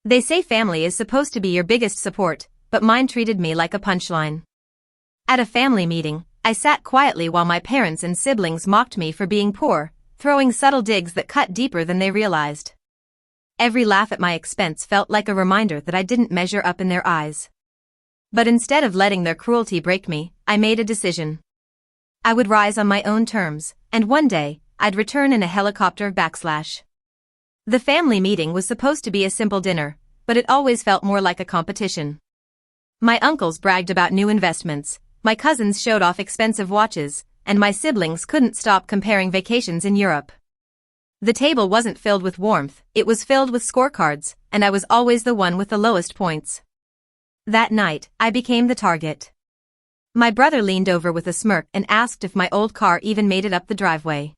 They say family is supposed to be your biggest support, but mine treated me like a punchline. At a family meeting, I sat quietly while my parents and siblings mocked me for being poor, throwing subtle digs that cut deeper than they realized. Every laugh at my expense felt like a reminder that I didn't measure up in their eyes. But instead of letting their cruelty break me, I made a decision. I would rise on my own terms, and one day, I'd return in a helicopter /. The family meeting was supposed to be a simple dinner, but it always felt more like a competition. My uncles bragged about new investments, my cousins showed off expensive watches, and my siblings couldn't stop comparing vacations in Europe. The table wasn't filled with warmth, it was filled with scorecards, and I was always the one with the lowest points. That night, I became the target. My brother leaned over with a smirk and asked if my old car even made it up the driveway.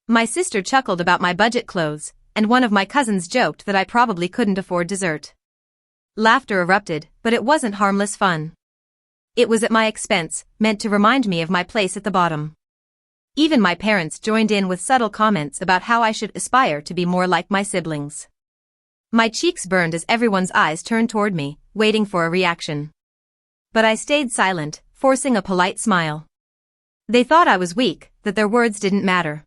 My sister chuckled about my budget clothes, and one of my cousins joked that I probably couldn't afford dessert. Laughter erupted, but it wasn't harmless fun. It was at my expense, meant to remind me of my place at the bottom. Even my parents joined in with subtle comments about how I should aspire to be more like my siblings. My cheeks burned as everyone's eyes turned toward me, waiting for a reaction. But I stayed silent, forcing a polite smile. They thought I was weak, that their words didn't matter.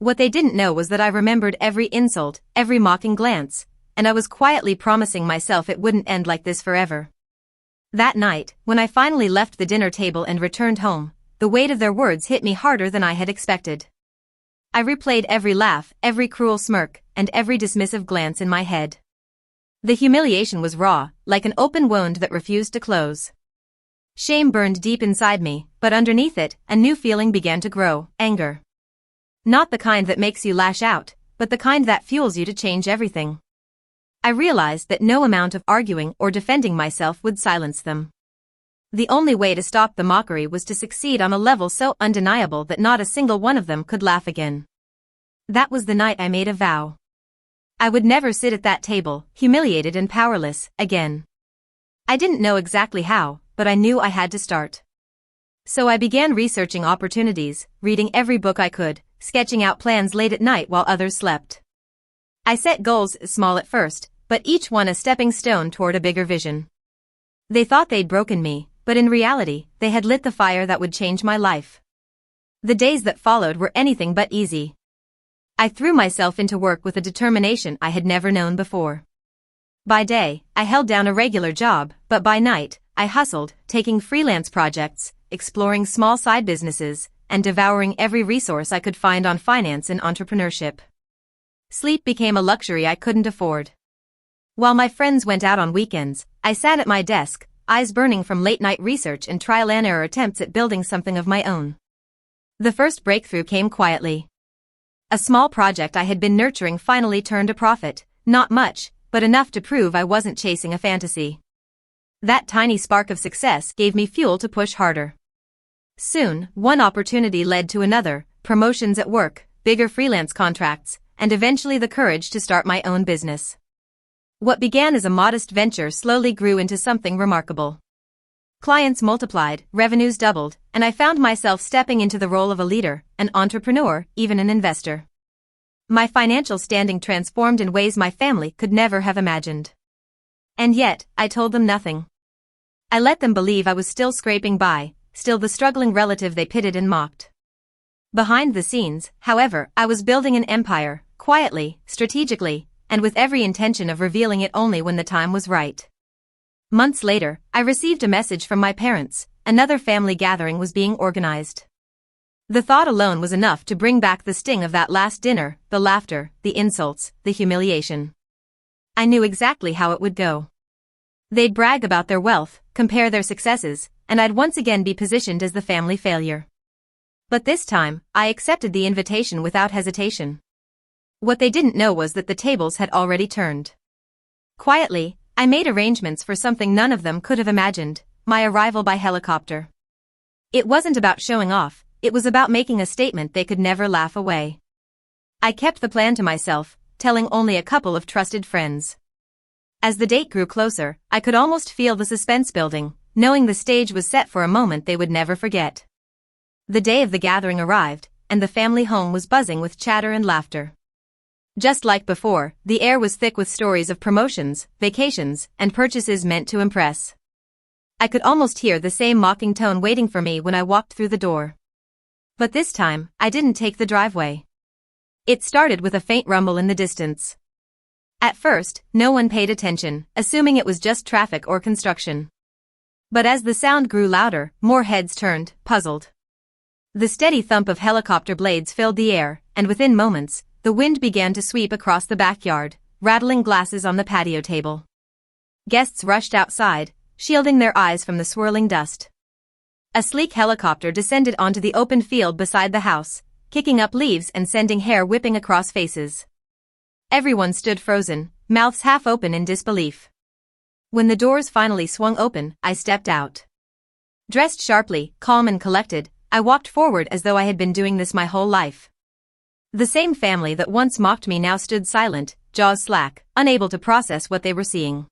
What they didn't know was that I remembered every insult, every mocking glance, and I was quietly promising myself it wouldn't end like this forever. That night, when I finally left the dinner table and returned home, the weight of their words hit me harder than I had expected. I replayed every laugh, every cruel smirk, and every dismissive glance in my head. The humiliation was raw, like an open wound that refused to close. Shame burned deep inside me, but underneath it, a new feeling began to grow, anger. Not the kind that makes you lash out, but the kind that fuels you to change everything. I realized that no amount of arguing or defending myself would silence them. The only way to stop the mockery was to succeed on a level so undeniable that not a single one of them could laugh again. That was the night I made a vow. I would never sit at that table, humiliated and powerless, again. I didn't know exactly how, but I knew I had to start. So I began researching opportunities, reading every book I could, sketching out plans late at night while others slept. I set goals small at first, but each one a stepping stone toward a bigger vision. They thought they'd broken me, but in reality, they had lit the fire that would change my life. The days that followed were anything but easy. I threw myself into work with a determination I had never known before. By day, I held down a regular job, but by night, I hustled, taking freelance projects, exploring small side businesses, and devouring every resource I could find on finance and entrepreneurship. Sleep became a luxury I couldn't afford. While my friends went out on weekends, I sat at my desk, eyes burning from late-night research and trial-and-error attempts at building something of my own. The first breakthrough came quietly. A small project I had been nurturing finally turned a profit, not much, but enough to prove I wasn't chasing a fantasy. That tiny spark of success gave me fuel to push harder. Soon, one opportunity led to another, promotions at work, bigger freelance contracts, and eventually the courage to start my own business. What began as a modest venture slowly grew into something remarkable. Clients multiplied, revenues doubled, and I found myself stepping into the role of a leader, an entrepreneur, even an investor. My financial standing transformed in ways my family could never have imagined. And yet, I told them nothing. I let them believe I was still scraping by, still the struggling relative they pitied and mocked. Behind the scenes, however, I was building an empire, quietly, strategically, and with every intention of revealing it only when the time was right. Months later, I received a message from my parents. Another family gathering was being organized. The thought alone was enough to bring back the sting of that last dinner, the laughter, the insults, the humiliation. I knew exactly how it would go. They'd brag about their wealth, compare their successes, and I'd once again be positioned as the family failure. But this time, I accepted the invitation without hesitation. What they didn't know was that the tables had already turned. Quietly, I made arrangements for something none of them could have imagined, my arrival by helicopter. It wasn't about showing off, it was about making a statement they could never laugh away. I kept the plan to myself, telling only a couple of trusted friends. As the date grew closer, I could almost feel the suspense building, knowing the stage was set for a moment they would never forget. The day of the gathering arrived, and the family home was buzzing with chatter and laughter. Just like before, the air was thick with stories of promotions, vacations, and purchases meant to impress. I could almost hear the same mocking tone waiting for me when I walked through the door. But this time, I didn't take the driveway. It started with a faint rumble in the distance. At first, no one paid attention, assuming it was just traffic or construction. But as the sound grew louder, more heads turned, puzzled. The steady thump of helicopter blades filled the air, and within moments, the wind began to sweep across the backyard, rattling glasses on the patio table. Guests rushed outside, shielding their eyes from the swirling dust. A sleek helicopter descended onto the open field beside the house, kicking up leaves and sending hair whipping across faces. Everyone stood frozen, mouths half open in disbelief. When the doors finally swung open, I stepped out. Dressed sharply, calm and collected, I walked forward as though I had been doing this my whole life. The same family that once mocked me now stood silent, jaws slack, unable to process what they were seeing.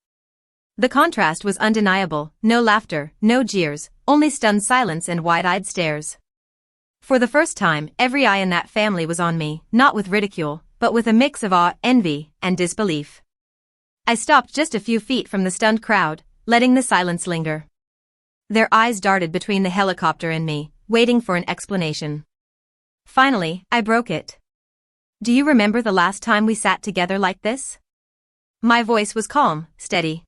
The contrast was undeniable, no laughter, no jeers, only stunned silence and wide-eyed stares. For the first time, every eye in that family was on me, not with ridicule, but with a mix of awe, envy, and disbelief. I stopped just a few feet from the stunned crowd, letting the silence linger. Their eyes darted between the helicopter and me, waiting for an explanation. Finally, I broke it. Do you remember the last time we sat together like this? My voice was calm, steady.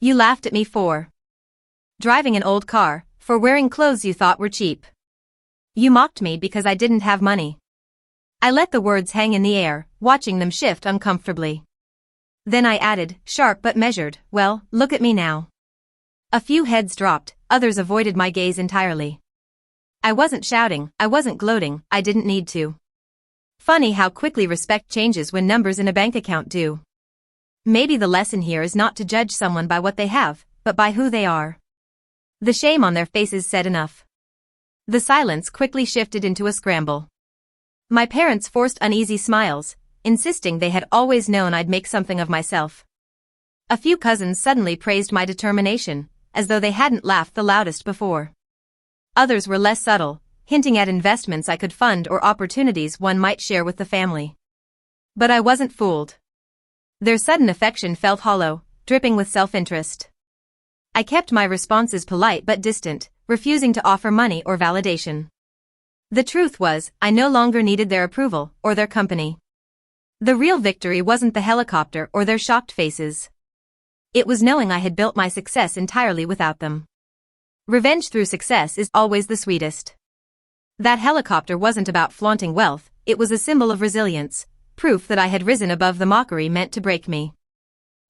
You laughed at me for driving an old car, for wearing clothes you thought were cheap. You mocked me because I didn't have money. I let the words hang in the air, watching them shift uncomfortably. Then I added, sharp but measured, well, look at me now. A few heads dropped, others avoided my gaze entirely. I wasn't shouting, I wasn't gloating, I didn't need to. Funny how quickly respect changes when numbers in a bank account do. Maybe the lesson here is not to judge someone by what they have, but by who they are. The shame on their faces said enough. The silence quickly shifted into a scramble. My parents forced uneasy smiles, insisting they had always known I'd make something of myself. A few cousins suddenly praised my determination, as though they hadn't laughed the loudest before. Others were less subtle, hinting at investments I could fund or opportunities one might share with the family. But I wasn't fooled. Their sudden affection felt hollow, dripping with self-interest. I kept my responses polite but distant, refusing to offer money or validation. The truth was, I no longer needed their approval or their company. The real victory wasn't the helicopter or their shocked faces. It was knowing I had built my success entirely without them. Revenge through success is always the sweetest. That helicopter wasn't about flaunting wealth, it was a symbol of resilience, proof that I had risen above the mockery meant to break me.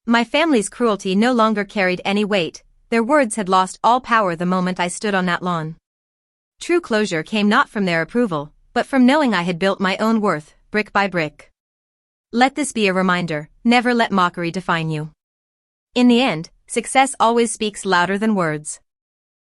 My family's cruelty no longer carried any weight, their words had lost all power the moment I stood on that lawn. True closure came not from their approval, but from knowing I had built my own worth, brick by brick. Let this be a reminder, never let mockery define you. In the end, success always speaks louder than words.